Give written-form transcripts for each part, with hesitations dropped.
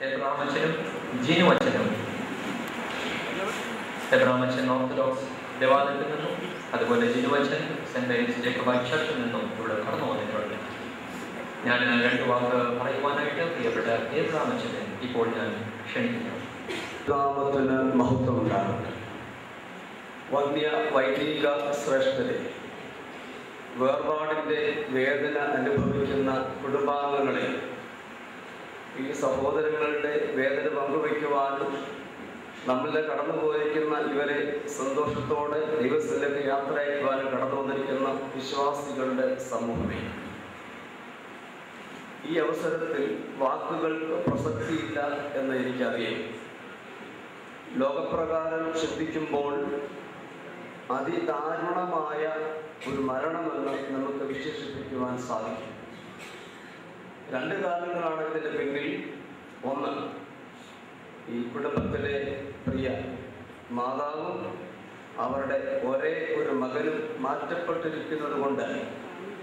എബ്രഹാമച്ചനും ജീനു അച്ഛനും എബ്രഹാമച്ചൻ ഓർത്തഡോക്സ് ദേവാലയത്തിൽ നിന്നും അതുപോലെ ജിനു അച്ഛൻ സെന്റ് മേരീസ് ജേക്കബൈറ്റ് ചർച്ചിൽ നിന്നും ഇവിടെ കടന്നു വന്നിട്ടുണ്ട്. ഞാൻ 2 വാക്ക് പറയുവാനായിട്ട് പ്രിയപ്പെട്ട എബ്രഹാമച്ചനെ ഇപ്പോൾ ഞാൻ ക്ഷണിക്കുന്നു. നാമത്തിന് മഹത്വം ഉണ്ടാകട്ടെ. വന്യ വൈദിക ശ്രേഷ്ഠരെ, വേർപാടിൻ്റെ വേദന അനുഭവിക്കുന്ന കുടുംബാംഗങ്ങളെ, ഈ സഹോദരങ്ങളുടെ വേദന പങ്കുവയ്ക്കുവാനും നമ്മളിൽ കടന്നുപോയിരിക്കുന്ന ഇവരെ സന്തോഷത്തോടെ ദൈവത്തിലേക്ക് യാത്ര അയക്കുവാനും കടന്നു വന്നിരിക്കുന്ന വിശ്വാസികളുടെ സമൂഹമേ, ഈ അവസരത്തിൽ വാക്കുകൾക്ക് പ്രസക്തിയില്ല എന്ന് എനിക്കറിയാം. ലോകപ്രകാരം ചിന്തിക്കുമ്പോൾ അതിദാരുണമായ ഒരു മരണമെന്ന് നമുക്ക് വിശേഷിപ്പിക്കുവാൻ സാധിക്കും. 2 കാരണങ്ങളാണ് ഇതിൻ്റെ പിന്നിൽ. ഒന്ന്, ഈ കുടുംബത്തിലെ പ്രിയ മാതാവും അവരുടെ ഒരേ ഒരു മകനും മാറ്റപ്പെട്ടിരിക്കുന്നത് കൊണ്ട്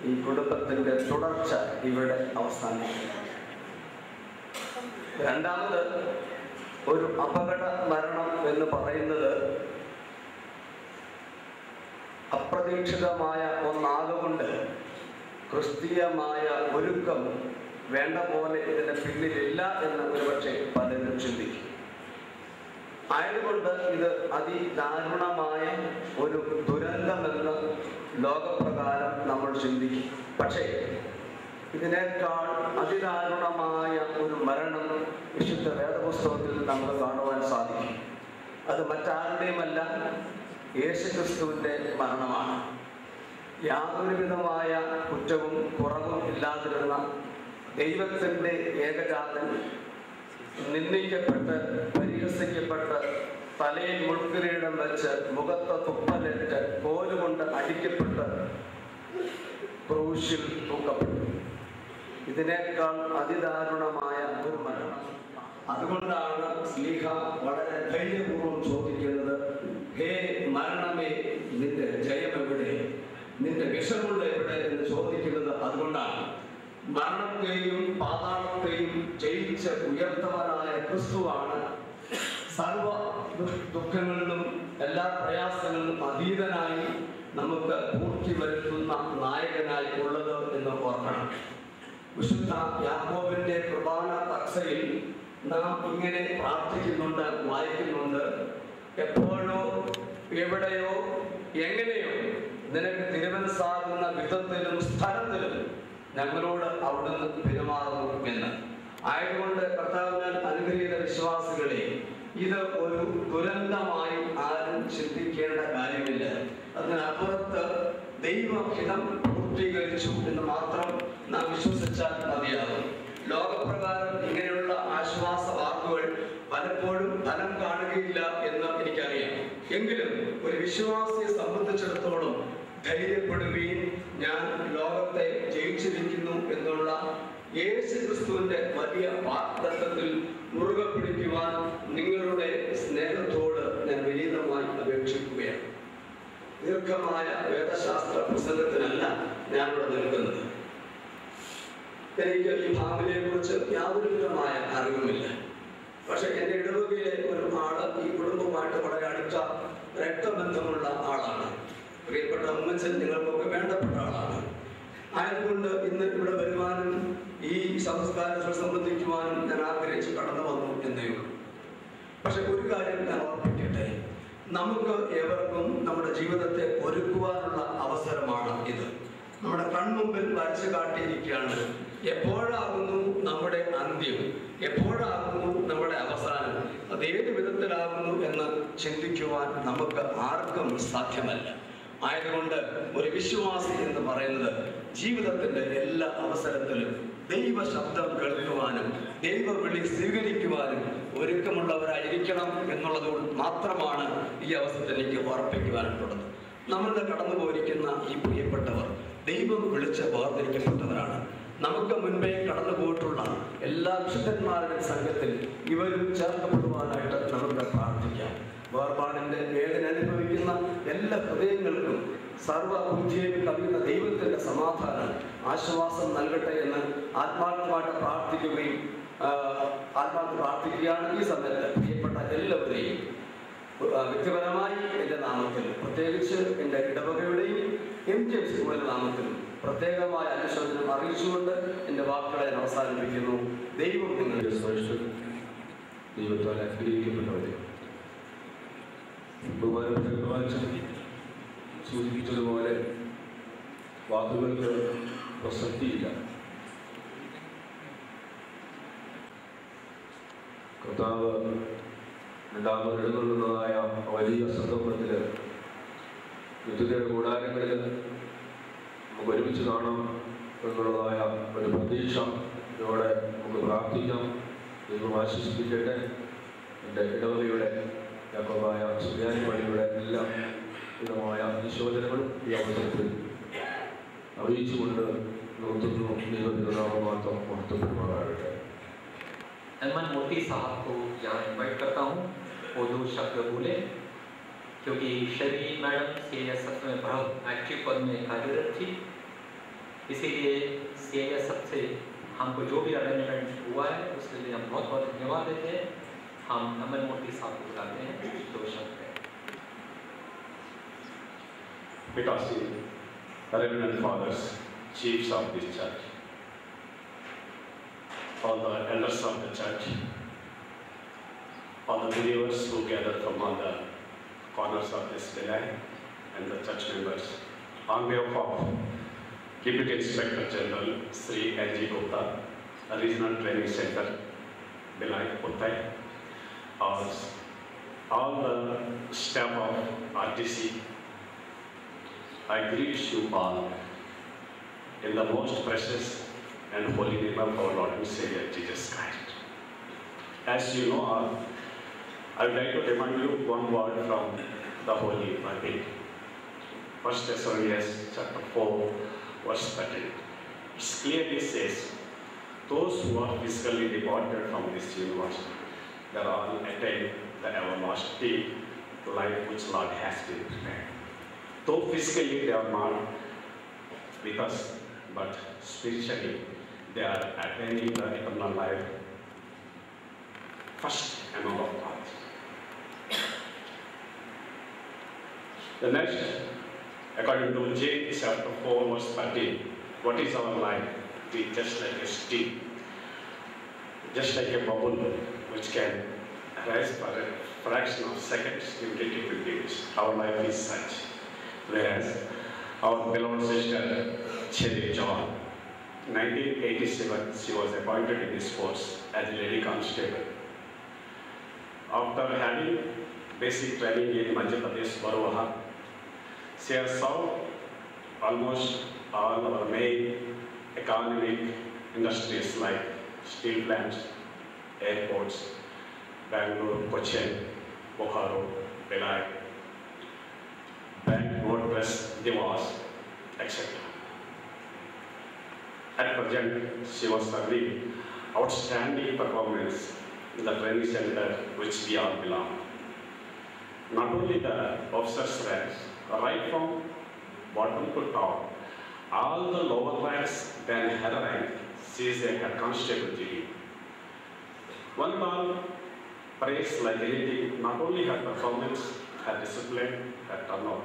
ഈ കുടുംബത്തിൻ്റെ തുടർച്ച ഇവിടെ അവസാനിക്കും. രണ്ടാമത്, ഒരു അപകട മരണം എന്ന് പറയുന്നത് അപ്രതീക്ഷിതമായ ഒന്നാകുകൊണ്ട് ക്രിസ്തീയമായ ഒരുക്കം വേണ്ട പോലെ ഇതിന് പിന്നിലില്ല എന്ന് ഒരുപക്ഷെ പലരും ചിന്തിക്കും. ആയതുകൊണ്ട് ഇത് അതിദാരുണമായ ഒരു ദുരന്തമെന്ന് ലോകപ്രകാരം നമ്മൾ ചിന്തിക്കും. പക്ഷേ ഇതിനേക്കാൾ അതിദാരുണമായ ഒരു മരണം വിശുദ്ധ വേദപുസ്തകത്തിൽ നമുക്ക് കാണുവാൻ സാധിക്കും. അത് മറ്റാരുടെയുമല്ല, യേശുക്രിസ്തുവിൻ്റെ മരണമാണ്. യാതൊരു വിധമായ കുറ്റവും കുറവും ഇല്ലാതിരുന്ന ദൈവത്തിൻ്റെ ഏകജാതൻ നിന്ദിക്കപ്പെട്ട് പരിഹസിക്കപ്പെട്ട് തലയിൽ മുൾക്കിരീടം വെച്ച് മുഖത്ത് തുപ്പലേറ്റ് കോലുകൊണ്ട് അടിക്കപ്പെട്ട് ക്രൂശിൽ തൂക്കപ്പെട്ടു. ഇതിനേക്കാൾ അതിദാരുണമായ ഒരു മരണം. അതുകൊണ്ടാണ് സ്ലീഹ വളരെ ധൈര്യപൂർവ്വം ചോദിക്കുന്നത്, ഹേ മരണമേ, നിന്റെ ജയം എവിടെ, നിന്റെ വിഷമുള്ള എവിടെ എന്ന് ചോദിക്കുന്നത്. അതുകൊണ്ടാണ് മരണത്തെയും പാതാളത്തെയും ജയിച്ച് ഉയർത്തവനായ ക്രിസ്തുവാണ് സർവ ദുഃഖങ്ങളിലും എല്ലാ പ്രയാസങ്ങളിലും അതീതനായി നമുക്ക് പൂർത്തി വരുത്തുന്ന നായകനായി ഉള്ളത് എന്ന് ഓർക്കണം. വിശുദ്ധ യാക്കോബിന്റെ കുർബാന തക്സയിൽ നാം ഇങ്ങനെ പ്രാർത്ഥിക്കുന്നുണ്ട്, വായിക്കുന്നുണ്ട്, എപ്പോഴോ എവിടെയോ എങ്ങനെയോ നിനക്ക് തിരുമനസ്സാകുന്ന വിധത്തിലും സ്ഥലത്തിലും ഞങ്ങളോട് അവിടുന്ന് പെരുമാറുന്നു എന്ന്. ആയതുകൊണ്ട് കർത്താവിനാൽ അനുഗ്രഹീത വിശ്വാസികളെ, ഇത് ഒരു ദുരന്തമായി ആരും ചിന്തിക്കേണ്ട കാര്യമില്ല. അതിനപ്പുറത്ത് ദൈവഹിതം പൂർത്തീകരിച്ചു എന്ന് മാത്രം നാം വിശ്വസിച്ചാൽ മതിയാകും. ലോകപ്രകാരം ഇങ്ങനെയുള്ള ആശ്വാസ വാക്കുകൾ പലപ്പോഴും ഫലം കാണുകയില്ല എന്ന് എനിക്കറിയാം. എങ്കിലും ഒരു വിശ്വാസിയെ സംബന്ധിച്ചിടത്തോളം ധൈര്യപ്പെടുകയും ഞാൻ ലോകത്തെ ജയിച്ചിരിക്കുന്നു എന്നുള്ള യേശുക്രിസ്തുവിന്റെ വലിയ വാഗ്ദത്തത്തിൽ മുറുകെ പിടിക്കുവാൻ നിങ്ങളുടെ സ്നേഹത്തോട് ഞാൻ വിനീതമായി അപേക്ഷിക്കുകയാണ്. ദീർഘമായ വേദശാസ്ത്ര പ്രസംഗത്തിനല്ല ഞാനിവിടെ നിൽക്കുന്നത്. എനിക്ക് ഈ ഫാമിലിയെ കുറിച്ച് യാതൊരു വിധമായ അറിവുമില്ല. പക്ഷെ എൻ്റെ ഇടവകയിലെ ഒരു ആള് ഈ കുടുംബവുമായിട്ട് വളരെ അടുത്ത രക്തബന്ധമുള്ള ആളാണ്. പ്രിയപ്പെട്ട അമ്മച്ചൻ നിങ്ങൾക്കൊക്കെ വേണ്ടപ്പെട്ട ആളാണ്. ആയതുകൊണ്ട് ഇന്ന് ഇവിടെ വരുവാനും ഈ സംസ്കാരത്തിൽ സംബന്ധിക്കുവാനും ഞാൻ ആഗ്രഹിച്ച് കടന്നു വന്നു എന്നേ ഉള്ളൂ. പക്ഷെ ഒരു കാര്യം ഞാൻ ഓർമ്മിക്കട്ടെ, നമുക്ക് ഏവർക്കും നമ്മുടെ ജീവിതത്തെ ഒരുക്കുവാനുള്ള അവസരമാണ് ഇത്. നമ്മുടെ കൺമുമ്പിൽ വരച്ചു കാട്ടിയിരിക്കുകയാണ്. എപ്പോഴാകുന്നു നമ്മുടെ അന്ത്യം, എപ്പോഴാകുന്നു നമ്മുടെ അവസാനം, അതേത് വിധത്തിലാകുന്നു എന്ന് ചിന്തിക്കുവാൻ നമുക്ക് ആർക്കും സാധ്യമല്ല. ആയതുകൊണ്ട് ഒരു വിശ്വാസി എന്ന് പറയുന്നത് ജീവിതത്തിന്റെ എല്ലാ അവസരത്തിലും ദൈവ ശബ്ദം കേൾക്കുവാനും ദൈവവിളി സ്വീകരിക്കുവാനും ഒരുക്കമുള്ളവരായിരിക്കണം എന്നുള്ളത് മാത്രമാണ് ഈ അവസരത്തിൽ എനിക്ക് ഓർപ്പിക്കുവാനുള്ളത്. നമ്മളുടെ കടന്നു പോയിരിക്കുന്ന ഈ പ്രിയപ്പെട്ടവർ ദൈവം വിളിച്ച് വേർതിരിക്കപ്പെട്ടവരാണ്. നമുക്ക് മുൻപേ കടന്നു പോയിട്ടുള്ള എല്ലാ വിശുദ്ധന്മാരുടെ സംഘത്തിൽ ഇവരും ചേർക്കപ്പെടുവാനായിട്ട് നമുക്ക് പ്രാർത്ഥിക്കാം. വേർപാടിന്റെ വേദന അനുഭവിക്കുന്ന എല്ലാ ഹൃദയങ്ങൾക്കും സർവബുദ്ധിയെയും കവിയുന്ന ദൈവത്തിന്റെ സമാധാനം ആശ്വാസം നൽകട്ടെ എന്ന് ആത്മാർത്ഥമായിട്ട് പ്രാർത്ഥിക്കുകയും ആത്മാർത്ഥ പ്രാർത്ഥിക്കുകയാണ്. ഈ സമയത്ത് പ്രിയപ്പെട്ട എല്ലാവരെയും വ്യക്തിപരമായി എൻ്റെ നാമത്തിൽ, പ്രത്യേകിച്ച് എൻ്റെ ഇടവകയുടെയും MGM സ്കൂളിൻ്റെ നാമത്തിലും പ്രത്യേകമായ അനുശോചനം അറിയിച്ചുകൊണ്ട് എൻ്റെ വാക്കുകളെ ഞാൻ അവസാനിപ്പിക്കുന്നു. ദൈവം നിങ്ങളുടെ ദൈവത്താൽ അനുഗ്രഹിക്കപ്പെട്ടവരെ, സൂചിപ്പിച്ചതുപോലെ വാക്കുകൾക്ക് പ്രസക്തിയില്ല. കർത്താവ് രണ്ടാമത് എഴുന്നള്ളുന്നതായ വലിയ സന്ദർഭത്തിൽ യുദ്ധയുടെ കൂടാരങ്ങളിൽ നമുക്ക് ഒരുമിച്ച് കാണാം എന്നുള്ളതായ ഒരു പ്രതീക്ഷ ഇതോടെ നമുക്ക് പ്രാർത്ഥിക്കാം. ദൈവം ആശ്വസിപ്പിക്കട്ടെ. എൻ്റെ ഇടവകയുടെ യാക്കോബായ സുറിയാനി പള്ളിയുടെ എല്ലാ വിധമായ അനുശോചനങ്ങളും ഈ അവസരത്തിൽ അറിയിച്ചുകൊണ്ട് നിർത്തുന്നു. ദൈവത്തിനാമം മാത്രം മഹത്വപ്പെടുമാറാകട്ടെ. एमन मोती साहब को यहाँ इन्वाइट करता हूँ, वो 2 शब्द बोले, क्योंकि शर्मी मैडम CISF में बहुत एक्टिव पद में कार्यरत थी, इसीलिए CISF से हमको जो भी अरेंजमेंट हुआ है उसके लिए हम बहुत बहुत धन्यवाद देते हैं. हम अमन मोती साहब को बुलाते हैं. 2 शब्द है. Because the Reverend Fathers, chiefs of this church, all the elders of the church, all the believers who gather from all the corners of this village, and the church members, on behalf of Deputy Inspector General Sri L.G. Gupta, Regional Training Center, Bilai, Uttai, all the staff of RTC, I greet you all in the most precious and holy name of our Lord and Savior Jesus Christ. As you know all, I would like to remind you one word from the Holy Bible. 1 Thessalonians chapter 4, verse 13. It clearly says, those who are physically departed from this universe, they are all attained the everlasting life which Lord has been prepared. Though physically they are not with us, but spiritually they are attaining the eternal life first among of God. The next, according to James chapter 4 verse 13, what is our life? It is just like a steam, just like a bubble which can rise for a fraction of seconds immediately to minutes. Our life is such. Whereas our beloved sister Cherry John, 1987, she was appointed in this force as a lady constable. After having basic training in Madhya Pradesh, Baroha, she has served almost all our main economic industries like steel plants, airports, Bangalore, Cochin, Bokaro, Belai, Bank, WordPress, Devas, etc. At present, she was serving outstanding performance in the training center which we all belong. Not only the officers' ranks, right from bottom to top, all the lower ranks than her rank, she is a head constable duty. One all praise like anything, not only her performance, her discipline, her turnout,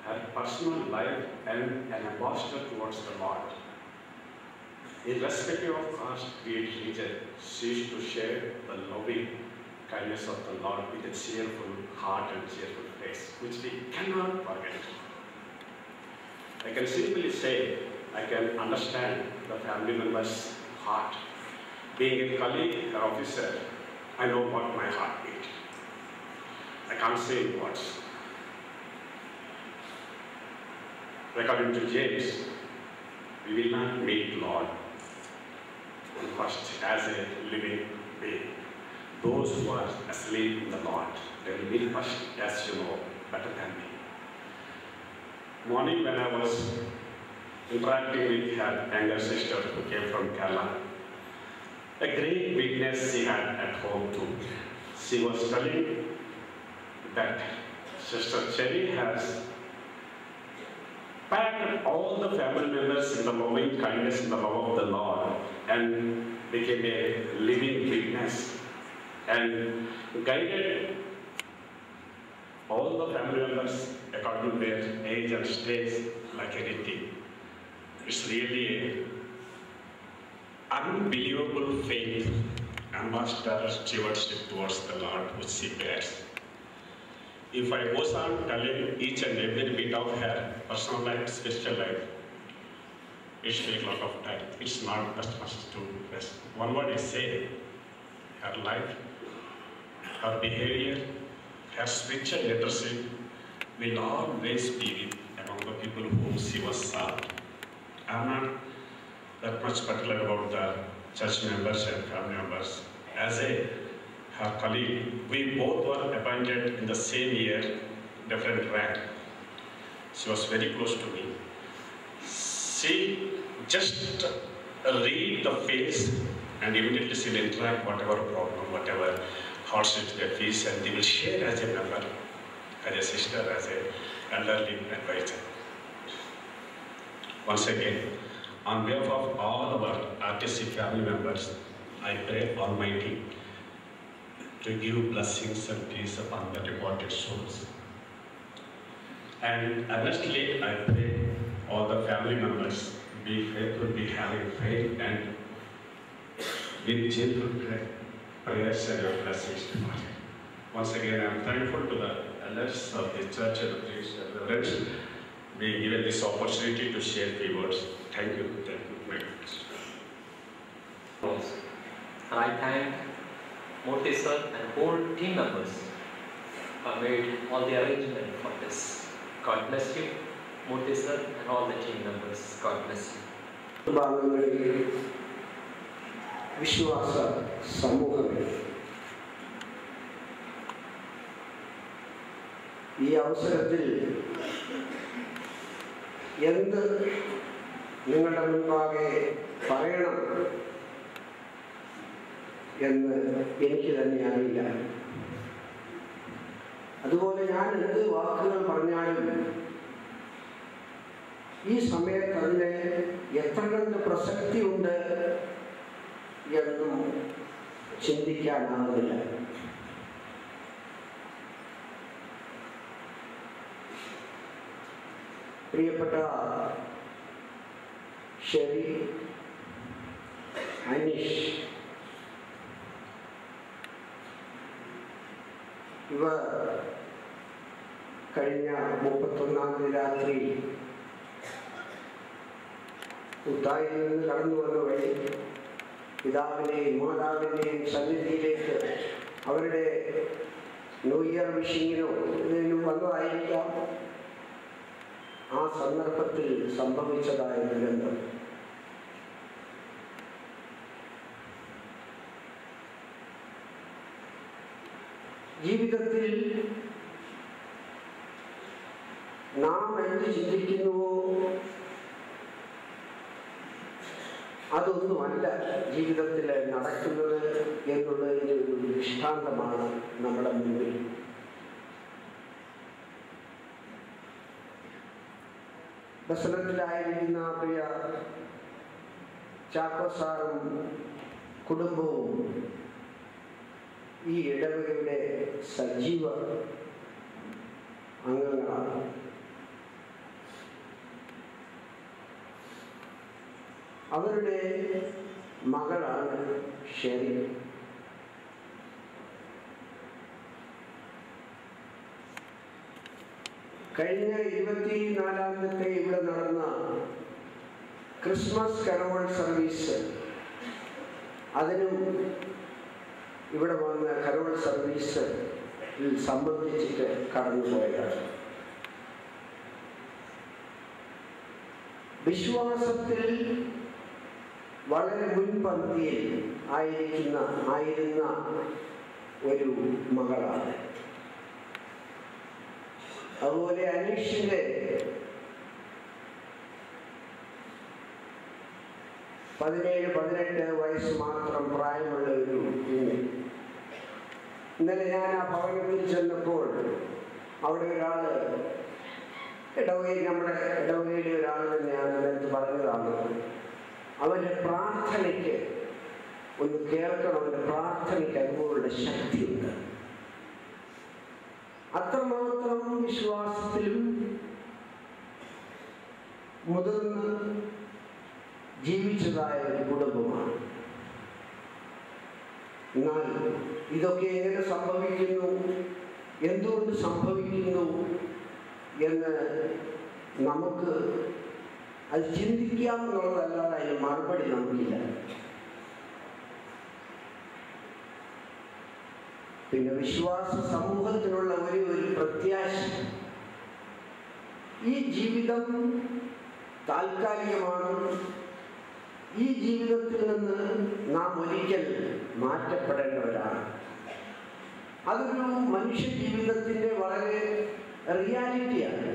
her personal life, and an ambassador towards the Lord. Irrespective of caste, creed, religion, she is to share the loving kindness of the Lord with a cheerful heart and cheerful face, which we cannot forget. I can simply say, I can understand the family member's heart. Being a colleague or officer, I know what my heart beats. I can't say in words. According to James, we will not meet Lord first as a living being. Those who are asleep in the Lord, they will meet first, as you know better than me. Morning when I was interacting with her younger sister who came from Kerala, a great weakness she had at home too. She was telling that Sister Cherry has packed all the family members in the loving kindness and the love of the Lord and became a living witness and guided all the family members according to their age and stage like anything. It's really an unbelievable faith, ambassador stewardship towards the Lord which she bears. If I goes on telling each and every bit of her personal life, spiritual life, it will take a lot of time. It's not just much to rest. One word is say, her life, her behavior, her spiritual leadership will always be among the people whom she was served. I'm not that much particular about the church members and family members. As her colleague, we both were appointed in the same year, different rank. She was very close to me. She just read the face and immediately she'll interact whatever problem, whatever hardship they face, and they will share as a member, as a sister, as a elderly advisor. Once again, on behalf of all our RTC family members, I pray Almighty to give blessings and peace upon the departed souls. And earnestly, I pray all the family members be faithful, be having faith, and with gentle prayers and your blessings to God. Once again, I am thankful to the elders of the church and the priests and the friends being given this opportunity to share few words. Thank you very much. And I thank Murthy sir and whole team members who made all the arrangement for this. God bless you, Murthy sir and all the team members. God bless you. വിശ്വാസ സമൂഹമേ, ഈ അവസരത്തിൽ എന്ത് നിങ്ങളുടെ മുൻപാകെ പറയണം എന്ന് എനിക്ക് തന്നെ അറിയില്ല. അതുപോലെ ഞാൻ എന്ത് വാക്കുകൾ പറഞ്ഞാലും ഈ സമയത്ത് അതിന് എത്ര കണ്ട് പ്രസക്തിയുണ്ട് എന്നും ചിന്തിക്കാനാവില്ല. പ്രിയപ്പെട്ട ഷെറി, അനീഷ്, ഇവർ കഴിഞ്ഞ 31-ാം തീയതി രാത്രി ഉത്തായിൽ നിന്ന് കടന്നു വന്ന വഴി പിതാവിൻ്റെയും മാതാവിൻ്റെയും സന്നിധിയിലേക്ക് അവരുടെ ന്യൂ ഇയർ വിഷിങ്ങിനോ ഇതിനും വന്നതായിരിക്കാം. ആ സന്ദർഭത്തിൽ സംഭവിച്ചതായ ദുരന്തം ജീവിതത്തിൽ നാം എന്ത് ചിന്തിക്കുന്നുവോ അതൊന്നുമല്ല ജീവിതത്തിൽ നടക്കുന്നത് എന്നുള്ളതിൻ്റെ ഒരു ദൃഷ്ടാന്തമാണ് നമ്മുടെ മുന്നിൽ. ബസലത്തിലായിരിക്കുന്ന പ്രിയ ചാക്കോ സാറും കുടുംബവും ഈ ഇടവകയുടെ സജീവ അംഗങ്ങളാണ്. അവരുടെ മകളാണ് ഷെറി. കഴിഞ്ഞ 24-ാമത്തെ ഇവിടെ നടന്ന ക്രിസ്മസ് കരോൾ സർവീസ്, അതിനും ഇവിടെ വന്ന കരോൾ സർവീസ് സംബന്ധിച്ചിട്ട് കടന്നുപോയതാണ്. വിശ്വാസത്തിൽ വളരെ മുൻപന്തിയിൽ ആയിരുന്ന ഒരു മകളാണ്. അതുപോലെ അനീഷിന്റെ 17-18 വയസ്സ് മാത്രം പ്രായമുള്ള ഒരു കുഞ്ഞ്. ഇന്നലെ ഞാൻ ആ ഭവനത്തിൽ ചെന്നപ്പോൾ അവിടെ ഒരാള് നമ്മുടെ ഇടവകയിലെ ഒരാൾ തന്നെയാണ് ഇതിനകത്ത് പറഞ്ഞതാണ്. അവൻ്റെ പ്രാർത്ഥനയ്ക്ക് ഒന്ന് കേൾക്കണം, അവൻ്റെ പ്രാർത്ഥനയ്ക്ക് അതുപോലുള്ള ശക്തിയുണ്ട്. അത്രമാത്രം വിശ്വാസത്തിലും മുതിർന്ന് ജീവിച്ചതായ ഒരു കുടുംബമാണ്. എന്നാൽ ഇതൊക്കെ എങ്ങനെ സംഭവിക്കുന്നു, എന്തുകൊണ്ട് സംഭവിക്കുന്നു എന്ന് നമുക്ക് അത് ചിന്തിക്കാമെന്നുള്ളതല്ലാതെ അതിന് മറുപടി നമുക്കില്ല. പിന്നെ വിശ്വാസ സമൂഹത്തിനുള്ള ഒരു പ്രത്യാശ, ഈ ജീവിതം താൽക്കാലികമാണ്, ഈ ജീവിതത്തിൽ നിന്ന് നാം ഒരിക്കൽ മാറ്റപ്പെടേണ്ടവരാണ്. അതൊരു മനുഷ്യ ജീവിതത്തിൻ്റെ വളരെ റിയാലിറ്റിയാണ്.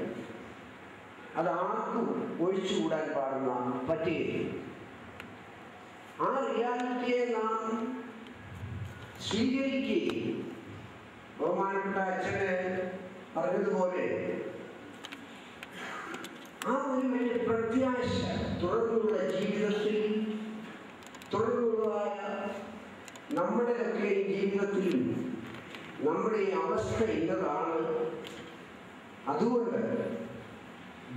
അതാർക്കും ഒഴിച്ചുകൂടാൻ പറ്റുകയില്ല. ആ റിയാലിറ്റിയെ നാം സ്വീകരിക്കുകയും ബഹുമാനപ്പെട്ട അച്ഛനെ പറഞ്ഞതുപോലെ ആ ഒരു വലിയ പ്രത്യാശ തുടർന്നുള്ള ജീവിതത്തിൽ, തുടർന്നുള്ളതായ നമ്മുടെയൊക്കെ ജീവിതത്തിൽ നമ്മുടെ ഈ അവസ്ഥ ഇന്നതാണ്. അതുകൊണ്ട്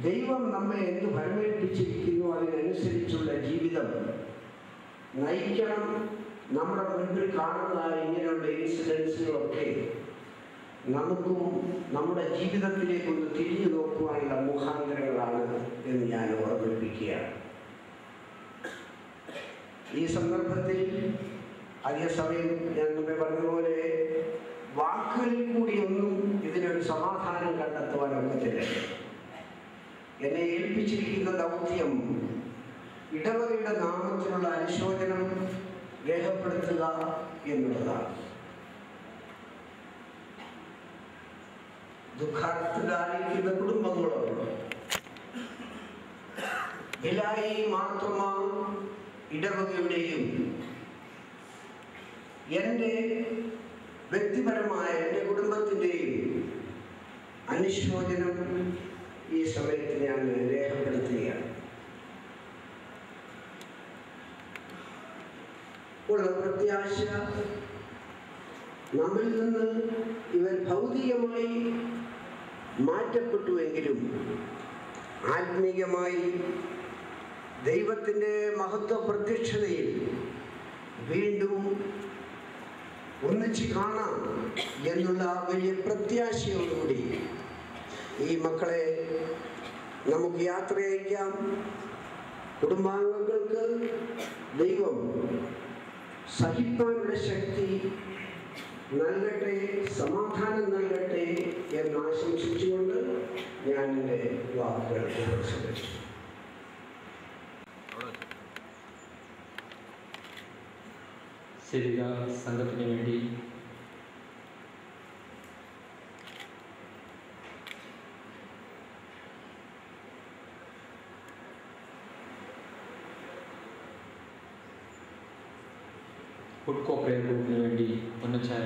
ദൈവം നമ്മെ എന്ത് ഫലമേൽപ്പിച്ചിരിക്കുന്നു അതിനനുസരിച്ചുള്ള ജീവിതം നയിക്കണം. നമ്മുടെ മുൻപിൽ കാണുന്നതായ ഇങ്ങനെയുള്ള ഇൻസിഡൻസുകളൊക്കെ നമുക്കും നമ്മുടെ ജീവിതത്തിലേക്കൊന്ന് തിരിഞ്ഞു നോക്കുവാനുള്ള മുഖാന്തരങ്ങളാണ് എന്ന് ഞാൻ ഓർമ്മിപ്പിക്കുകയാണ്. ഈ സന്ദർഭത്തിൽ അധിക സമയം ഞാൻ മുമ്പേ പറഞ്ഞതുപോലെ വാക്കുകളിൽ കൂടിയൊന്നും ഇതിനൊരു സമാധാനം കണ്ടെത്തുവാൻ ഒക്കത്തില്ല. എന്നെ ഏൽപ്പിച്ചിരിക്കുന്ന ദൗത്യം ഇടവകയുടെ നാമത്തിലുള്ള അനുശോചനം രേഖപ്പെടുത്തുക എന്നുള്ളതാണ്. ദുഃഖത്തിലായിരിക്കുന്ന കുടുംബങ്ങളുണ്ട്. ഭിലായി മാർത്തോമ ഇടവകയുടെയും എൻ്റെ വ്യക്തിപരമായ എൻ്റെ കുടുംബത്തിൻ്റെയും അനുശോചനം ഈ സമയത്ത് ഞാൻ രേഖപ്പെടുത്തുകയാണ്. ഉള്ള പ്രത്യാശ നമ്മിൽ നിന്ന് ഇവർ ഭൗതികമായി മാറ്റപ്പെട്ടുവെങ്കിലും ആത്മീയമായി ദൈവത്തിൻ്റെ മഹത്വ പ്രത്യക്ഷതയിൽ വീണ്ടും ഒന്നിച്ച് കാണാം എന്നുള്ള വലിയ പ്രത്യാശയോടുകൂടി ഈ മക്കളെ നമുക്ക് യാത്ര അയക്കാം. കുടുംബാംഗങ്ങൾക്ക് ദൈവം സഹിക്കാനുള്ള ശക്തി നൽകട്ടെ, സമാധാനം നൽകട്ടെ എന്ന് ആശംസിച്ചുകൊണ്ട് ഞാൻ എൻ്റെ വാക്കുകൾ ഉപസംഹരിച്ചു. ശരിക സംഘത്തിന് വേണ്ടി ഫുഡ് കോപ്പറേറ്റ് ഗ്രൂപ്പിന് വേണ്ടി പൊന്നച്ചാൻ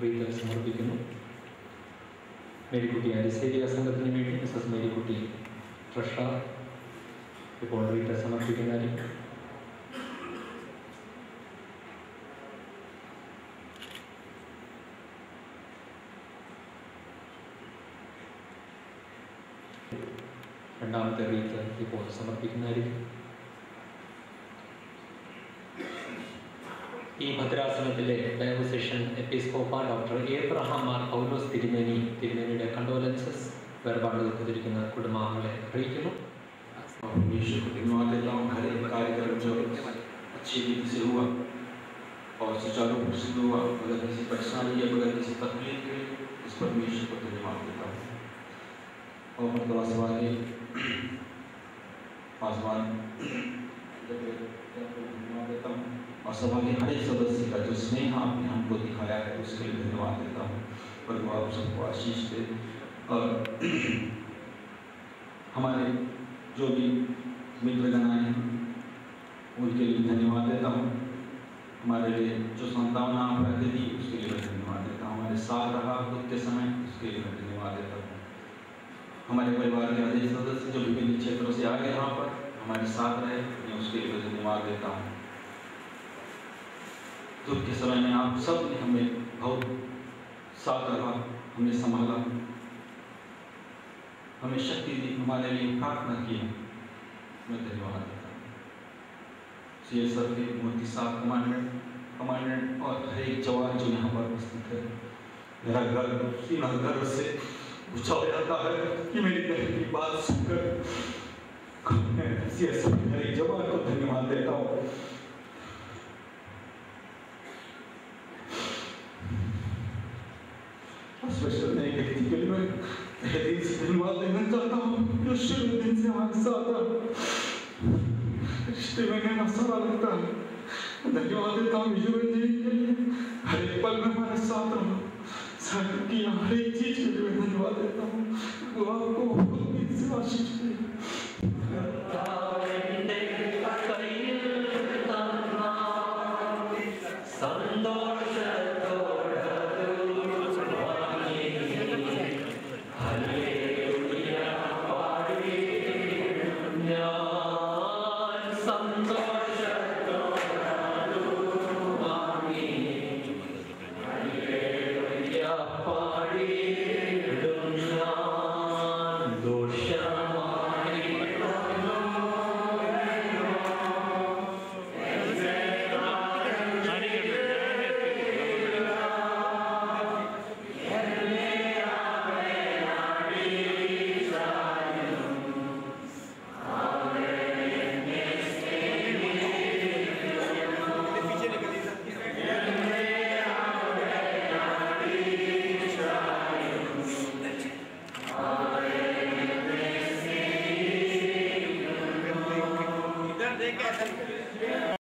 റീത്ത് സമർപ്പിക്കുന്നു. മേരിക്കുട്ടി അരിശേരിയ സംഘത്തിന് വേണ്ടി മിസ്സസ് മേരിക്കുട്ടി ട്രഷറർ ഇപ്പോൾ റീത്ത് സമർപ്പിക്കുന്നതായിരിക്കും. രണ്ടാമത്തെ റീത്ത് ഇപ്പോൾ സമർപ്പിക്കുന്നതായിരിക്കും. ഈ ഭദ്രാസനത്തിലെ ഡയോസിഷൻ എപ്പിസ്കോപ്പ ഡോക്ടർ ഏബ്രഹാം മാർ പൗലോസ് തിരുമേനിയുടെ കണ്ടോലൻസസ് വേർപാട് ദുഃഖത്തിരിക്കുന്ന കുടുംബാംഗങ്ങളെ അറിയിക്കുന്നു. हर एक कार्यक्रम जो अच्छी रीति से हुआ और सुचारू रूप से हुआ, अगर किसी परेशानी या बगैर किसी तकलीफ के इस परमेश्वर को धन्यवाद देता हूँ। और मतलब आसमानी आसमान धन्यवाद देता हूँ और सभा के हर एक सदस्य का जो स्नेह आपने हमको दिखाया है उसके लिए धन्यवाद देता हूँ। प्रभु आप सबको आशीष दे और हमारे जो भी मित्रगण आए हैं उनके लिए धन्यवाद देता हूँ। हमारे लिए जो संतावना आप रहती थी उसके लिए मैं धन्यवाद देता हूँ। हमारे साथ रहा दुख के समय उसके लिए मैं धन्यवाद देता हूँ। हमारे परिवार के अधिक सदस्य जो विभिन्न क्षेत्रों से आए यहाँ पर हमारे साथ रहे, मैं उसके लिए धन्यवाद देता हूँ। दुख के समय में आप सब ने हमें बहुत साथ रहा, हमें संभाला, हमें शक्ति दी, हमारे लिए प्रार्थना की, मैं धन्यवाद देता हूँ। CSR के मोदी साहब कमांडेंट और हर एक जवान जो यहाँ पर उपस्थित है, मेरा गर्व से ऊंचा हो जाता है कि मेरी बहन की बात सुनकर मैं CSR के हर एक जवान को धन्यवाद देता हूँ। स्पेशल एक व्यक्ति के लिए मैं तहे दिल से धन्यवाद देना चाहता हूँ जो शुरू दिन से हमारे साथ है। रिश्ते में मेरा सारा लगता है। धन्यवाद देता हूँ विजुअल जी के लिए, हर एक पल में हमारे साथ रहो, साथ किया हर एक चीज के लिए धन्यवाद देता हूँ। वो आपको बहुत दिल से आशीष दे। देखा